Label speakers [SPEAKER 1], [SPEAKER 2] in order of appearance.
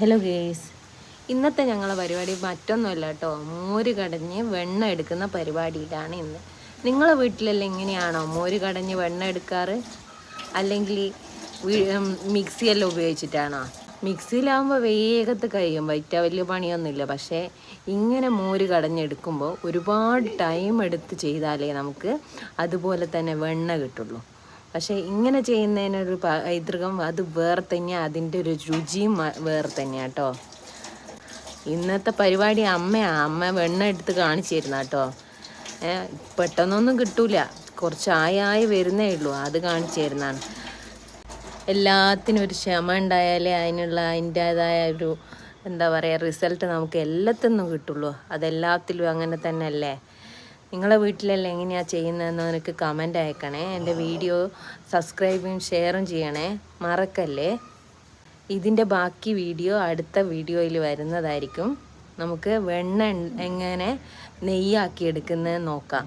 [SPEAKER 1] Hello guys, ഇന്നത്തെ ഞങ്ങളെ പരിപാടി മറ്റൊന്നുമല്ല കേട്ടോ. മോര് കടഞ്ഞ് വെണ്ണ എടുക്കുന്ന പരിപാടിയിലാണ് ഇന്ന്. നിങ്ങളെ വീട്ടിലെല്ലാം എങ്ങനെയാണോ മോര് കടഞ്ഞ് വെണ്ണ എടുക്കാറ്? അല്ലെങ്കിൽ മിക്സിയെല്ലാം ഉപയോഗിച്ചിട്ടാണോ? മിക്സിയിലാകുമ്പോൾ വേഗത്ത് കഴിയും, വൈറ്റാ വലിയ പണിയൊന്നുമില്ല. പക്ഷേ ഇങ്ങനെ മോര് കടഞ്ഞെടുക്കുമ്പോൾ ഒരുപാട് ടൈം എടുത്ത് ചെയ്താലേ നമുക്ക് അതുപോലെ തന്നെ വെണ്ണ കിട്ടുള്ളൂ. പക്ഷേ ഇങ്ങനെ ചെയ്യുന്നതിനൊരു പൈതൃകം അത് വേറെ തന്നെയാണ്, അതിൻ്റെ ഒരു രുചിയും വേറെ തന്നെയാണ് കേട്ടോ. ഇന്നത്തെ പരിപാടി അമ്മ വെണ്ണ എടുത്ത് കാണിച്ചു തരുന്ന കേട്ടോ. പെട്ടെന്നൊന്നും കിട്ടൂല, കുറച്ചായി വരുന്നേ ഉള്ളൂ, അത് കാണിച്ചു തരുന്നതാണ്. എല്ലാത്തിനും ഒരു ക്ഷമ ഉണ്ടായാലേ അതിൻ്റേതായ ഒരു എന്താ പറയുക റിസൾട്ട് നമുക്ക് എല്ലാത്തിനും കിട്ടുള്ളൂ. അതെല്ലാത്തിലും അങ്ങനെ തന്നെ അല്ലേ? നിങ്ങളെ വീട്ടിലെല്ലാം എങ്ങനെയാണ് ചെയ്യുന്നതെന്ന് എനിക്ക് കമൻ്റ് അയക്കണേ. എൻ്റെ വീഡിയോ സബ്സ്ക്രൈബും ഷെയറും ചെയ്യണേ, മറക്കല്ലേ. ഇതിൻ്റെ ബാക്കി വീഡിയോ അടുത്ത വീഡിയോയിൽ വരുന്നതായിരിക്കും. നമുക്ക് വെണ്ണ എങ്ങനെ നെയ്യാക്കി എടുക്കുന്നത് നോക്കാം.